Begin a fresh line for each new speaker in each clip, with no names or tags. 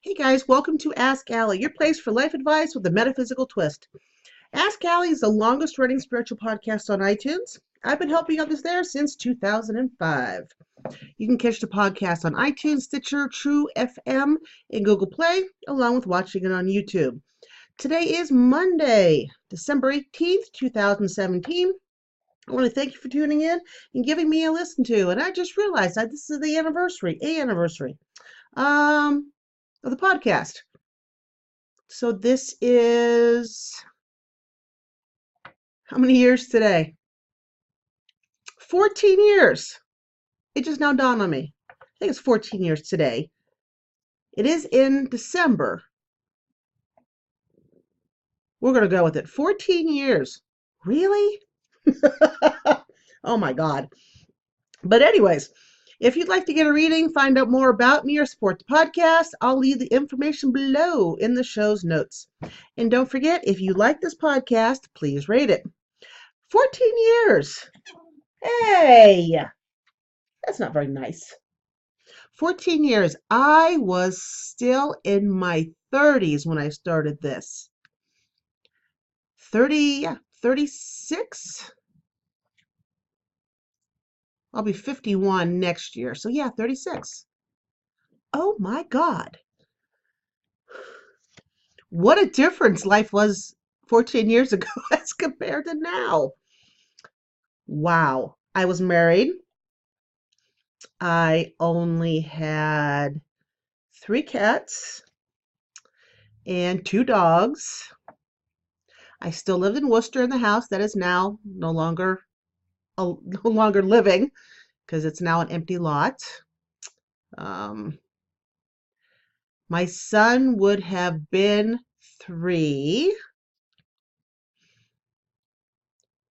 Hey guys, welcome to Ask Allie, your place for life advice with a metaphysical twist. Ask Allie is the longest running spiritual podcast on iTunes. I've been helping others there since 2005. You can catch the podcast on iTunes, Stitcher, True FM, and Google Play, along with watching it on YouTube. Today is Monday, December 18th, 2017. I want to thank you for tuning in and giving me a listen to. And I just realized that this is the anniversary of the podcast. So this is how many years today? 14 years. It just now dawned on me. I think it's 14 years today. It is in December. We're going to go with it. 14 years. Really? Oh my God. But anyways, if you'd like to get a reading, find out more about me, or support the podcast, I'll leave the information below in the show's notes. And don't forget, if you like this podcast, please rate it. 14 years. Hey, that's not very nice. 14 years. I was still in my 30s when I started this. 36. I'll be 51 next year. So yeah, 36. Oh my God. What a difference life was 14 years ago as compared to now. Wow. I was married. I only had 3 cats and 2 dogs. I still lived in Worcester in the house that is now no longer living because it's now an empty lot. My son would have been 3.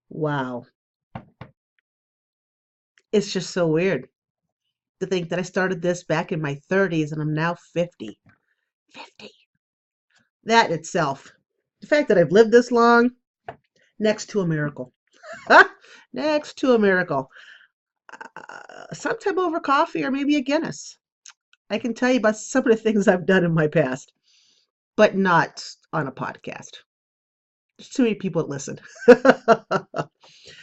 Wow. It's just so weird to think that I started this back in my 30s and I'm now 50. 50. That itself, the fact that I've lived this long, next to a miracle. Next to a miracle. Sometime over coffee or maybe a Guinness. I can tell you about some of the things I've done in my past, but not on a podcast. There's too many people that listen.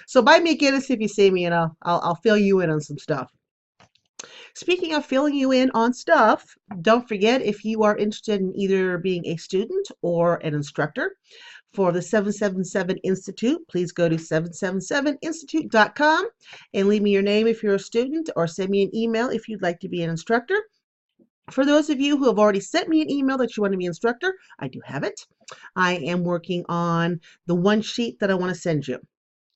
So buy me a Guinness if you see me, and I'll fill you in on some stuff. Speaking of filling you in on stuff, don't forget, if you are interested in either being a student or an instructor for the 777 Institute, please go to 777institute.com and leave me your name if you're a student, or send me an email if you'd like to be an instructor. For those of you who have already sent me an email that you want to be an instructor, I do have it. I am working on the one sheet that I want to send you.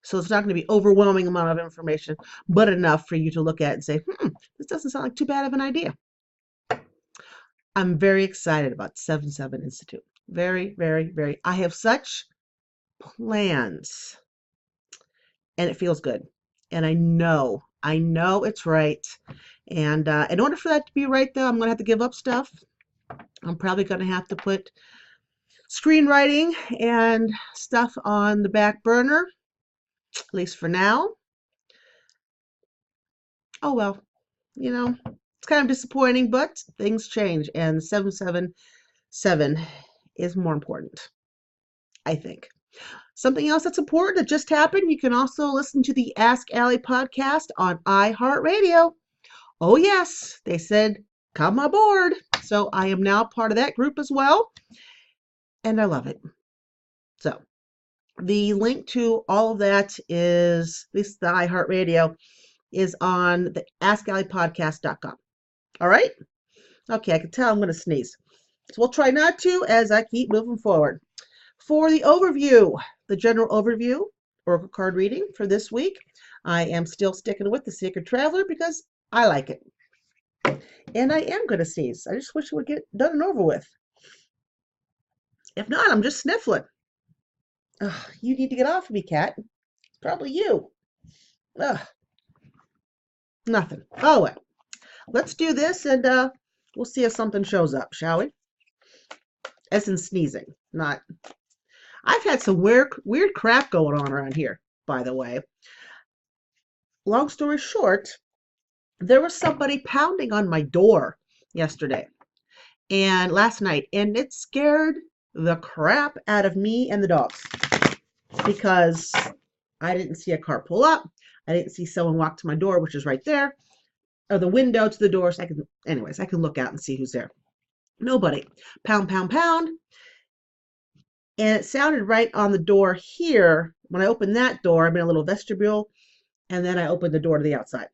So it's not going to be overwhelming amount of information, but enough for you to look at and say, this doesn't sound like too bad of an idea. I'm very excited about 77 Institute. Very, very, very. I have such plans, and it feels good. And I know it's right. And in order for that to be right, though, I'm going to have to give up stuff. I'm probably going to have to put screenwriting and stuff on the back burner, at least for now. Oh well, it's kind of disappointing, but things change, and 777 is more important, I think. Something else that's important that just happened, you can also listen to the Ask Allie podcast on iHeartRadio. Oh yes, they said come aboard. So I am now part of that group as well, and I love it. So the link to all of that is, at least the iHeartRadio, is on the AskAlliePodcast.com. All right? Okay, I can tell I'm going to sneeze. So we'll try not to as I keep moving forward. For the overview, the general overview, oracle card reading for this week, I am still sticking with the Sacred Traveler because I like it. And I am going to sneeze. I just wish it would get done and over with. If not, I'm just sniffling. Ugh, you need to get off of me, cat. It's probably you. Ugh. Nothing. Oh, well. Let's do this, and we'll see if something shows up, shall we? As in sneezing, not. I've had some weird crap going on around here, by the way. Long story short, there was somebody pounding on my door yesterday. and last night, and it scared the crap out of me and the dogs because I didn't see a car pull up. I didn't see someone walk to my door, which is right there, or the window to the door. So I can look out and see who's there. Nobody. Pound, pound, pound. And it sounded right on the door here. When I opened that door, I'm in a little vestibule, and then I opened the door to the outside.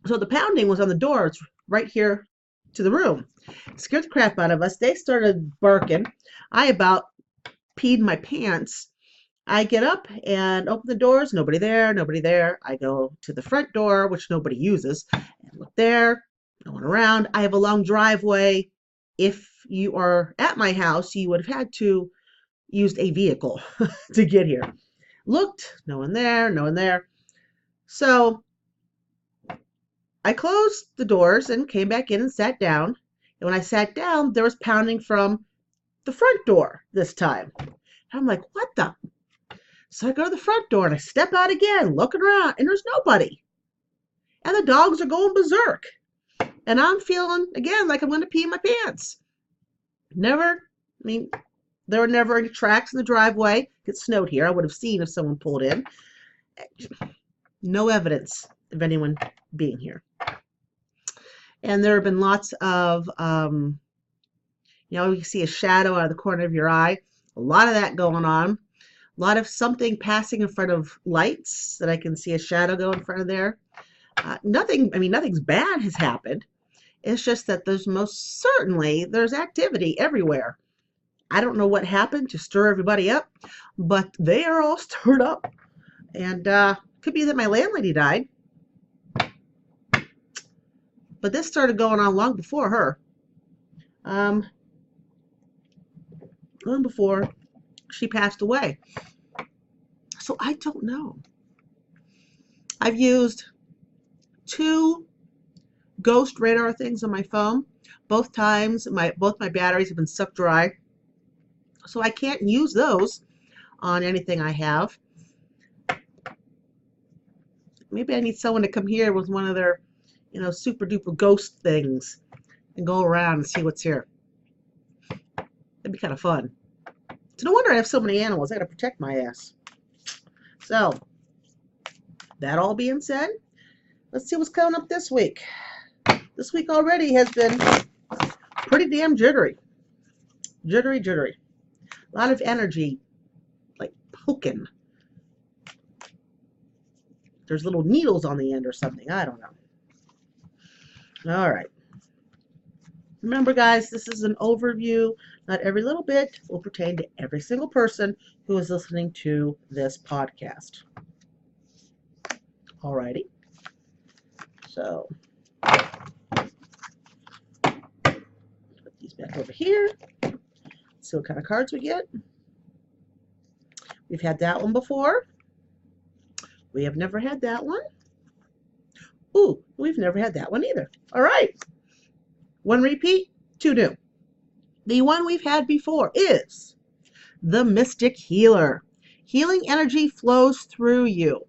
So the pounding was on the door. It's right here to the room. It scared the crap out of us. They started barking. I about peed my pants. I get up and open the doors. Nobody there, nobody there. I go to the front door, which nobody uses, and look there. No one around. I have a long driveway. If you are at my house, you would have had to use a vehicle to get here. Looked, no one there, no one there. So I closed the doors and came back in and sat down. And when I sat down, there was pounding from the front door this time. I'm like, what the? So I go to the front door and I step out again, looking around, and there's nobody. And the dogs are going berserk. And I'm feeling, again, like I'm going to pee my pants. There were never any tracks in the driveway. It snowed here. I would have seen if someone pulled in. No evidence of anyone being here. And there have been lots of, you see a shadow out of the corner of your eye. A lot of that going on. A lot of something passing in front of lights that I can see a shadow go in front of there. Nothing's bad has happened. It's just that there's activity everywhere. I don't know what happened to stir everybody up, but they are all stirred up. And could be that my landlady died. But this started going on long before her. Long before she passed away. So I don't know. I've used 2 ghost radar things on my phone. Both times, both my batteries have been sucked dry. So I can't use those on anything I have. Maybe I need someone to come here with one of their, super duper ghost things and go around and see what's here. That'd be kind of fun. So no wonder I have so many animals. I gotta protect my ass. So, that all being said, let's see what's coming up this week. This week already has been pretty damn jittery. Jittery. A lot of energy, like poking. There's little needles on the end or something. I don't know. All right. Remember, guys, this is an overview. Not every little bit will pertain to every single person who is listening to this podcast. All righty. So, put these back over here. See what kind of cards we get. We've had that one before. We have never had that one. Ooh, we've never had that one either. All right. 1 repeat, 2 new. The one we've had before is the Mystic Healer. Healing energy flows through you.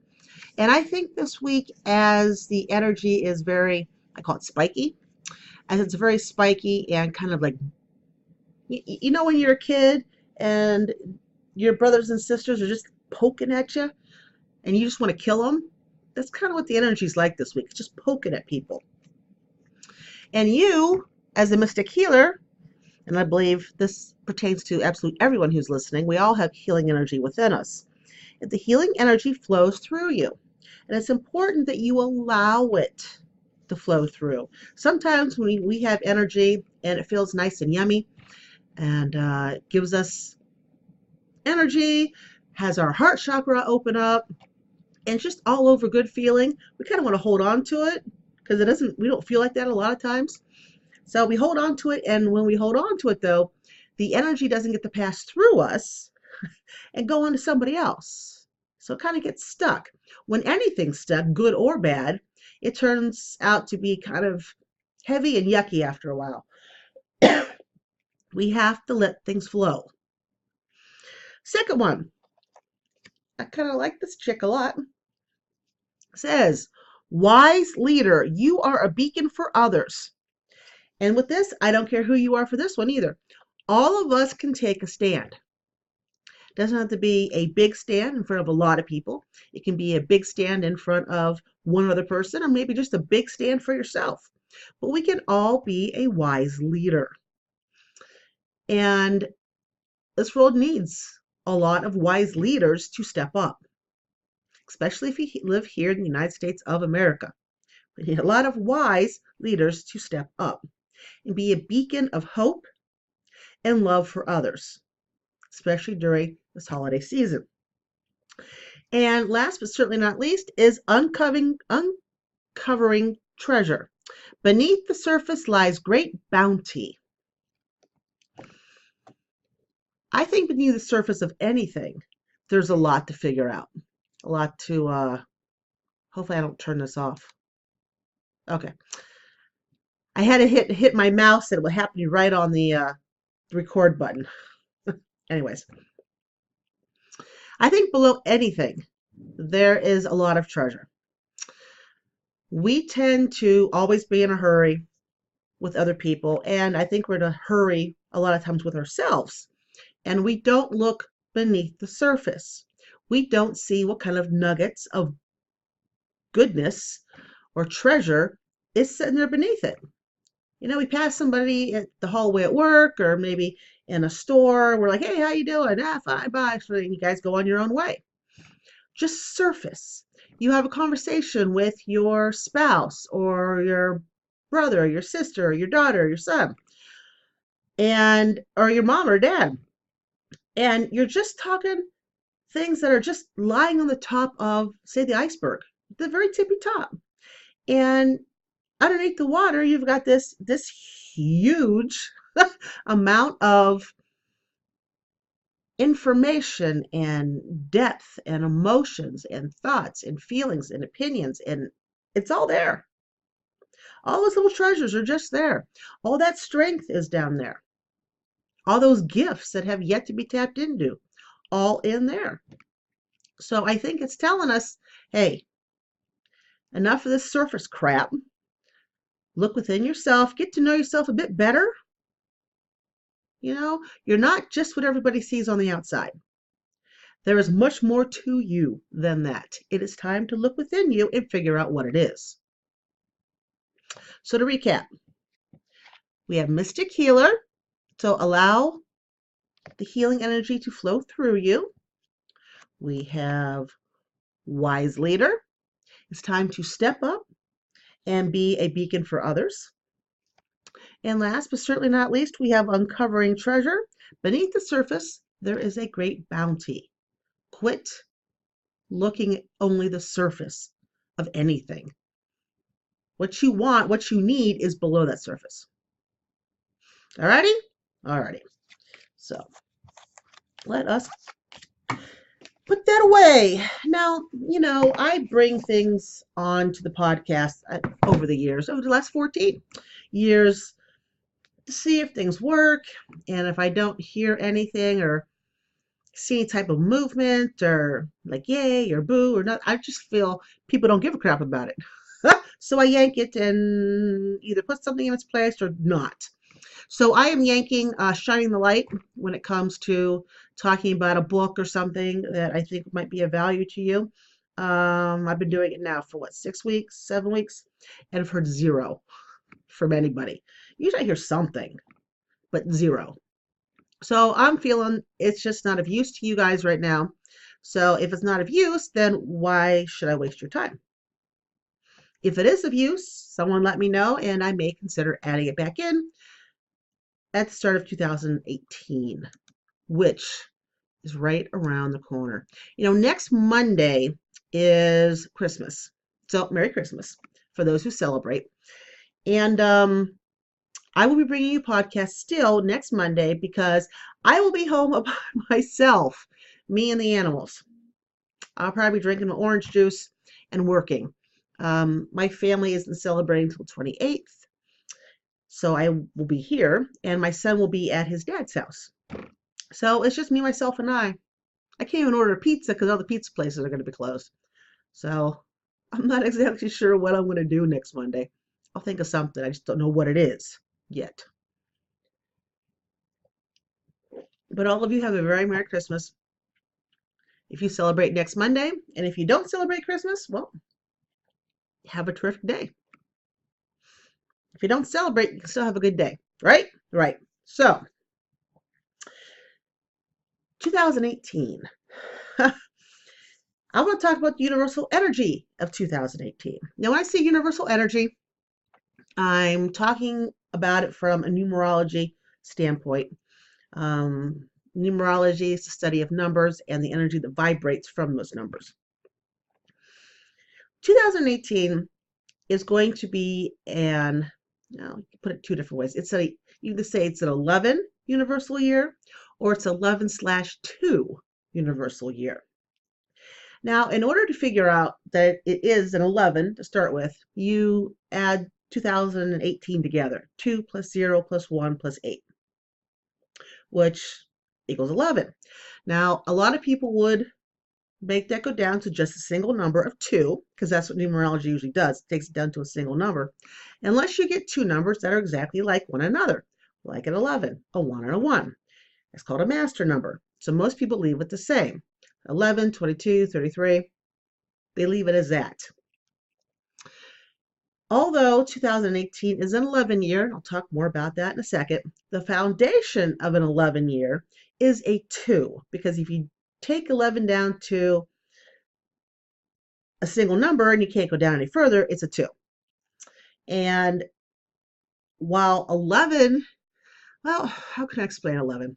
And I think this week, as the energy is very, I call it spiky, as it's very spiky and kind of like, when you're a kid and your brothers and sisters are just poking at you and you just want to kill them? That's kind of what the energy's like this week. It's just poking at people. And you, as a Mystic Healer, and I believe this pertains to absolutely everyone who's listening, we all have healing energy within us. And the healing energy flows through you. And it's important that you allow it to flow through. Sometimes when we have energy and it feels nice and yummy and it gives us energy, has our heart chakra open up, and just all over good feeling, we kind of want to hold on to it because we don't feel like that a lot of times. So we hold on to it, and when we hold on to it, though, the energy doesn't get to pass through us and go on to somebody else. So it kind of gets stuck. When anything's stuck, good or bad, it turns out to be kind of heavy and yucky after a while. We have to let things flow. Second one, I kind of like this chick a lot. It says, wise leader, you are a beacon for others. And with this, I don't care who you are for this one either. All of us can take a stand. It doesn't have to be a big stand in front of a lot of people. It can be a big stand in front of one other person, or maybe just a big stand for yourself. But we can all be a wise leader. And this world needs a lot of wise leaders to step up, especially if you live here in the United States of America. We need a lot of wise leaders to step up and be a beacon of hope and love for others, especially during this holiday season. And last but certainly not least is uncovering treasure. Beneath the surface lies great bounty. I think beneath the surface of anything, there's a lot to figure out. A lot to, hopefully I don't turn this off. Okay. I had to hit my mouse and it would happen right on the record button. Anyways, I think below anything, there is a lot of treasure. We tend to always be in a hurry with other people, and I think we're in a hurry a lot of times with ourselves. And we don't look beneath the surface. We don't see what kind of nuggets of goodness or treasure is sitting there beneath it. You know, we pass somebody at the hallway at work or maybe in a store. We're like, hey, how you doing? Ah, fine, bye. So you guys go on your own way. Just surface. You have a conversation with your spouse or your brother, or your sister, or your daughter, or your son, and or your mom or dad. And you're just talking things that are just lying on the top of, say, the iceberg, the very tippy top. And underneath the water, you've got this huge amount of information and depth and emotions and thoughts and feelings and opinions, and it's all there. All those little treasures are just there. All that strength is down there. All those gifts that have yet to be tapped into, all in there. So I think it's telling us, hey, enough of this surface crap. Look within yourself, get to know yourself a bit better. You know, you're not just what everybody sees on the outside. There is much more to you than that. It is time to look within you and figure out what it is. So to recap, we have Mystic Healer. So allow the healing energy to flow through you. We have Wise Leader. It's time to step up and be a beacon for others. And last but certainly not least, we have Uncovering Treasure. Beneath the surface, there is a great bounty. Quit looking at only the surface of anything. What you want, what you need is below that surface. Alrighty? Alrighty. So let us put that away. Now, you know, I bring things on to the podcast over the last 14 years, to see if things work. And if I don't hear anything or see any type of movement or like yay or boo or not, I just feel people don't give a crap about it. So I yank it and either put something in its place or not. So I am yanking Shining the Light when it comes to talking about a book or something that I think might be of value to you. I've been doing it now for what, 6 weeks, 7 weeks, and I've heard zero from anybody. Usually I hear something, but zero. So I'm feeling it's just not of use to you guys right now. So if it's not of use, then why should I waste your time? If it is of use, someone let me know and I may consider adding it back in at the start of 2018, which is right around the corner. You know, next Monday is Christmas. So Merry Christmas for those who celebrate. And I will be bringing you podcasts still next Monday because I will be home by myself, me and the animals. I'll probably be drinking my orange juice and working. My family isn't celebrating until 28th, so I will be here, and my son will be at his dad's house. So it's just me, myself, and I. I can't even order pizza because all the pizza places are going to be closed. So I'm not exactly sure what I'm going to do next Monday. I'll think of something. I just don't know what it is. yet. But all of you have a very Merry Christmas. If you celebrate next Monday, and if you don't celebrate Christmas, well, have a terrific day. If you don't celebrate, you can still have a good day, right? Right. So, 2018. I want to talk about the universal energy of 2018. Now, when I say universal energy, I'm talking about it from a numerology standpoint. Numerology is the study of numbers and the energy that vibrates from those numbers. 2018 is going to be you can put it two different ways. You can say it's an 11 universal year, or it's 11/2 universal year. Now, in order to figure out that it is an 11 to start with, you add 2018 together. 2 plus 0 plus 1 plus 8, which equals 11. Now, a lot of people would make that go down to just a single number of 2, because that's what numerology usually does. It takes it down to a single number, unless you get two numbers that are exactly like one another, like an 11, a 1, and a 1. It's called a master number. So most people leave it the same. 11, 22, 33, they leave it as that. Although 2018 is an 11 year, and I'll talk more about that in a second, the foundation of an 11 year is a 2, because if you take 11 down to a single number and you can't go down any further, it's a 2. And while 11, well, how can I explain 11?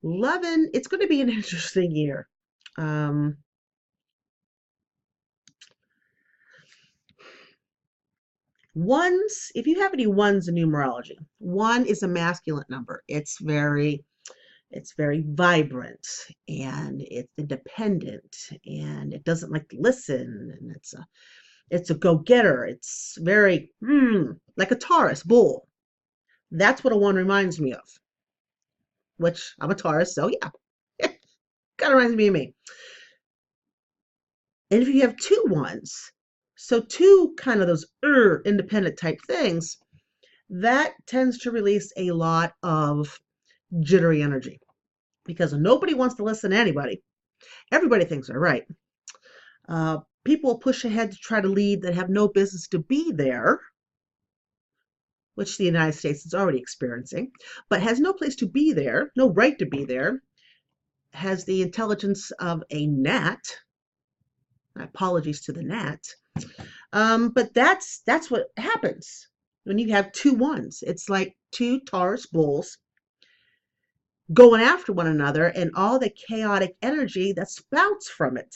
11, it's going to be an interesting year. Ones, if you have any ones in numerology, 1 is a masculine number. It's very vibrant, and it's independent, and it doesn't like to listen, and it's a go-getter. It's very like a Taurus bull. That's what a 1 reminds me of, which I'm a Taurus, so yeah, kind of reminds me of me. And if you have 2 1s, so 2 kind of those independent type things, that tends to release a lot of jittery energy, because nobody wants to listen to anybody. Everybody thinks they're right. People push ahead to try to lead that have no business to be there, which the United States is already experiencing, but has no place to be there, no right to be there, has the intelligence of a gnat. Apologies to the gnat. But that's what happens when you have 2 1s. It's like 2 Taurus bulls going after one another, and all the chaotic energy that spouts from it.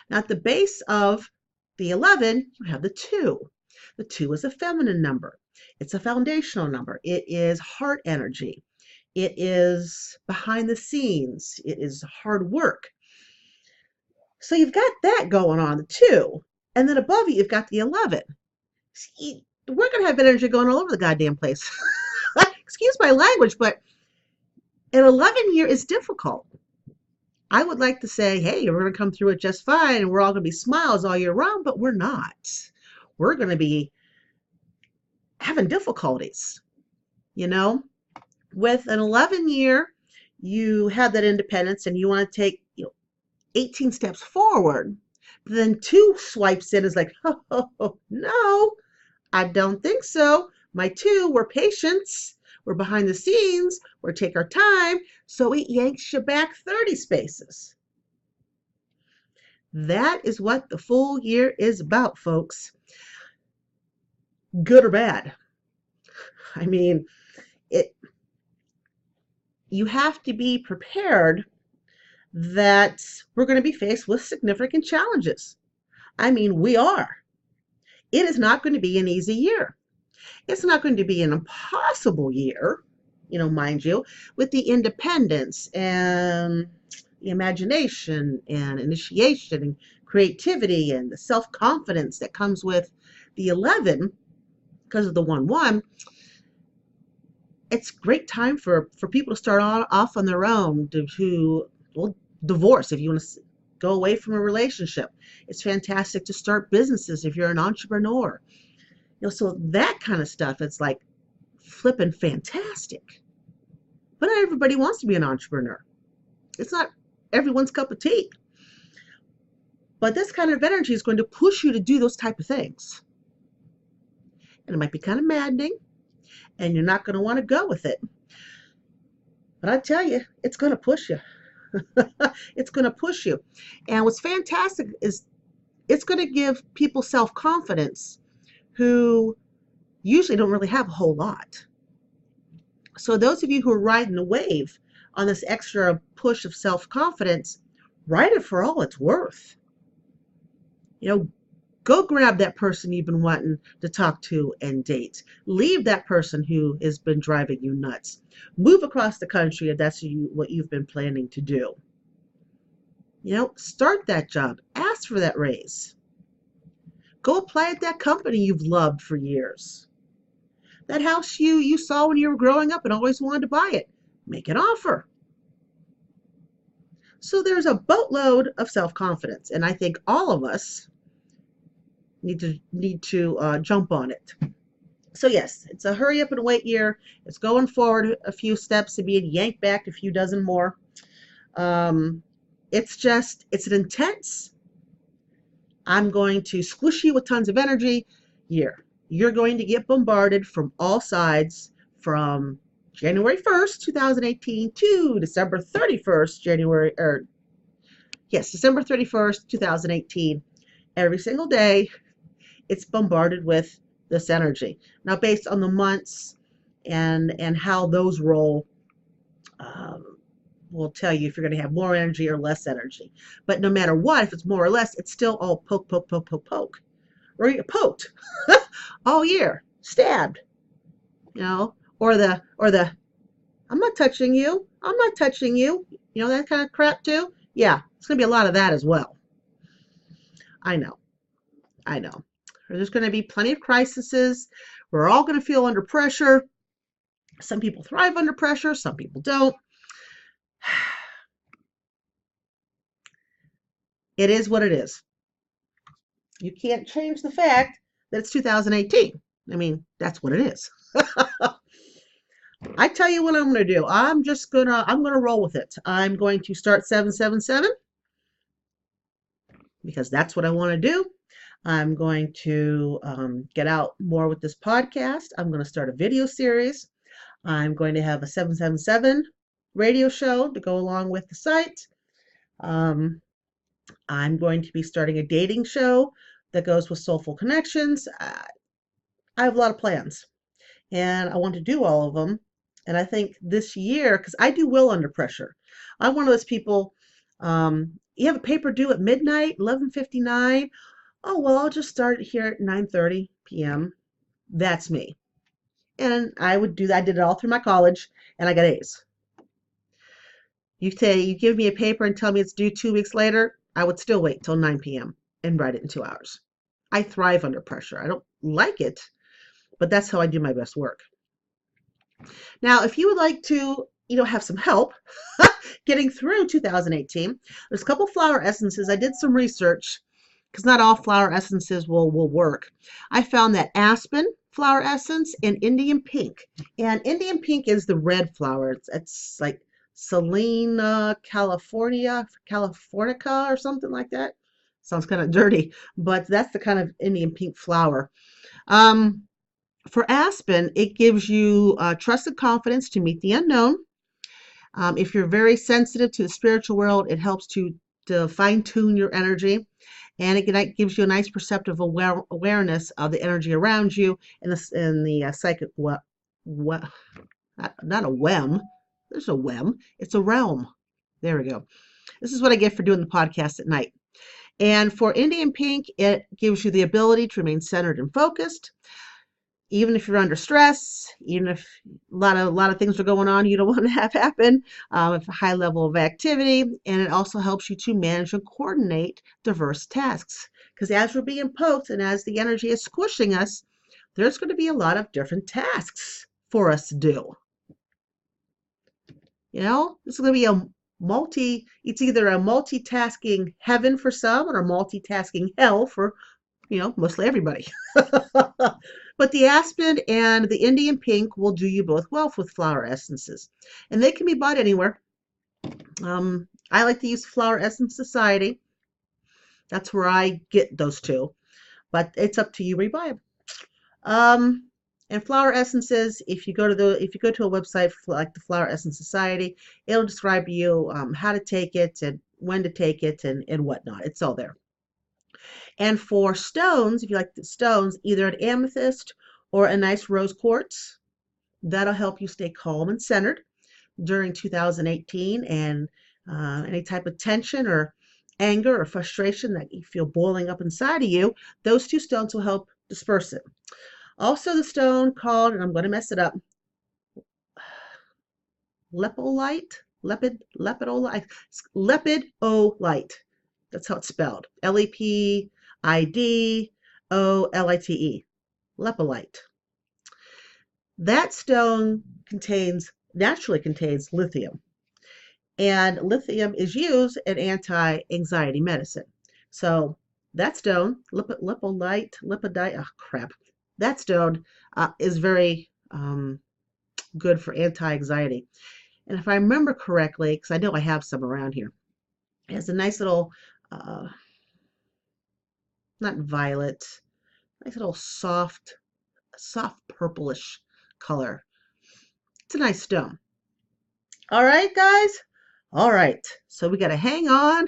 Now, at the base of the 11, you have the 2. The 2 is a feminine number. It's a foundational number. It is heart energy. It is behind the scenes. It is hard work. So you've got that going on, the 2. And then above you, you've got the 11. See, we're going to have energy going all over the goddamn place. Excuse my language, but an 11 year is difficult. I would like to say, hey, we're going to come through it just fine, and we're all going to be smiles all year round, but we're not. We're going to be having difficulties, With an 11 year, you have that independence, and you want to take 18 steps forward. But then 2 swipes in, is like, oh, no, I don't think so. My 2, we're patients. We're behind the scenes. We're take our time. So it yanks you back 30 spaces. That is what the full year is about, folks. Good or bad. I mean, you have to be prepared that we're going to be faced with significant challenges. I mean, we are. It is not going to be an easy year. It's not going to be an impossible year, mind you, with the independence and the imagination and initiation and creativity and the self-confidence that comes with the 11 because of the 1-1. It's a great time for people to start off on their own, to divorce if you want to go away from a relationship. It's fantastic to start businesses if you're an entrepreneur. So that kind of stuff, it's like flipping fantastic. But not everybody wants to be an entrepreneur. It's not everyone's cup of tea. But this kind of energy is going to push you to do those type of things. And it might be kind of maddening, and you're not going to want to go with it. But I tell you, it's going to push you. It's going to push you. And what's fantastic is it's going to give people self-confidence who usually don't really have a whole lot. So those of you who are riding the wave on this extra push of self-confidence, ride it for all it's worth. You know, go grab that person you've been wanting to talk to and date. Leave that person who has been driving you nuts. Move across the country if that's what you've been planning to do. You know, start that job. Ask for that raise. Go apply at that company you've loved for years. That house you saw when you were growing up and always wanted to buy it. Make an offer. So there's a boatload of self-confidence, and I think all of us need to jump on it. So yes, it's a hurry up and wait year. It's going forward a few steps and being yanked back a few dozen more. It's an intense, I'm going to squish you with tons of energy year. You're going to get bombarded from all sides from January 1st, 2018 to December 31st, December 31st, 2018. Every single day, it's bombarded with this energy. Now, based on the months and how those roll, will tell you if you're going to have more energy or less energy. But no matter what, if it's more or less, it's still all poke, poke, poke, poke, poke. Or you're poked all year, stabbed, you know, or the I'm not touching you, I'm not touching you, you know, that kind of crap too. Yeah, it's going to be a lot of that as well. I know. There's going to be plenty of crises. We're all going to feel under pressure. Some people thrive under pressure, some people don't. It is what it is. You can't change the fact that it's 2018. I mean, that's what it is. I tell you what I'm going to do. I'm going to roll with it. I'm going to start 777 because that's what I want to do. I'm going to get out more with this podcast. I'm going to start a video series. I'm going to have a 777 radio show to go along with the site. I'm going to be starting a dating show that goes with Soulful Connections. I have a lot of plans, and I want to do all of them. And I think this year, because I do well under pressure. I'm one of those people, you have a paper due at midnight, 11:59. Oh, well, I'll just start here at 9:30 p.m. That's me. And I would do that. I did it all through my college, and I got A's. You give me a paper and tell me it's due 2 weeks later, I would still wait till 9 p.m. and write it in 2 hours. I thrive under pressure. I don't like it, but that's how I do my best work. Now, if you would like to, have some help getting through 2018, there's a couple flower essences. I did some research because not all flower essences will work. I found that aspen flower essence and Indian pink. And Indian pink is the red flower. It's like Selena Californica or something like that. Sounds kind of dirty, but that's the kind of Indian pink flower. For aspen, it gives you trusted confidence to meet the unknown. If you're very sensitive to the spiritual world, it helps to fine-tune your energy. And it gives you a nice perceptive awareness of the energy around you and the psychic not a WEM. There's a WEM. It's a realm. There we go. This is what I get for doing the podcast at night. And for Indian pink, it gives you the ability to remain centered and focused. Even if you're under stress, even if a lot of things are going on you don't want to have happen, with a high level of activity, and it also helps you to manage and coordinate diverse tasks. Because as we're being poked and as the energy is squishing us, there's going to be a lot of different tasks for us to do. This is going to be it's either a multitasking heaven for some or a multitasking hell for, mostly everybody. But the aspen and the Indian pink will do you both well with flower essences. And they can be bought anywhere. I like to use Flower Essence Society. That's where I get those two. But it's up to you where you buy them. Um, and flower essences, if you go to a website like the Flower Essence Society, it'll describe to you how to take it and when to take it and whatnot. It's all there. And for stones, if you like the stones, either an amethyst or a nice rose quartz, that'll help you stay calm and centered during 2018 and any type of tension or anger or frustration that you feel boiling up inside of you, those two stones will help disperse it. Also, the stone called, and I'm going to mess it up, lepidolite, lepidolite. That's how it's spelled. Lepidolite. Lepidolite. That stone naturally contains lithium, and lithium is used in anti-anxiety medicine. So that stone, lipodite, oh crap, that stone is very good for anti-anxiety. And if I remember correctly, because I know I have some around here, it has a nice little, uh, not violet, nice little soft purplish color. It's a nice stone. All right, guys. All right. So we got to hang on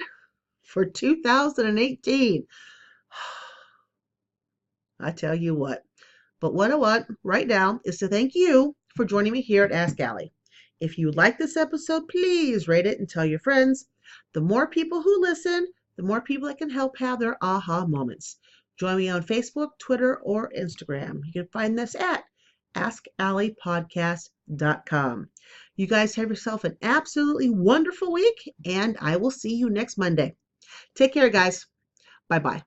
for 2018. I tell you what. But what I want right now is to thank you for joining me here at Ask Allie. If you like this episode, please rate it and tell your friends. The more people who listen, the more people that can help have their aha moments. Join me on Facebook, Twitter, or Instagram. You can find this at AskAlliePodcast.com. You guys have yourself an absolutely wonderful week, and I will see you next Monday. Take care, guys. Bye-bye.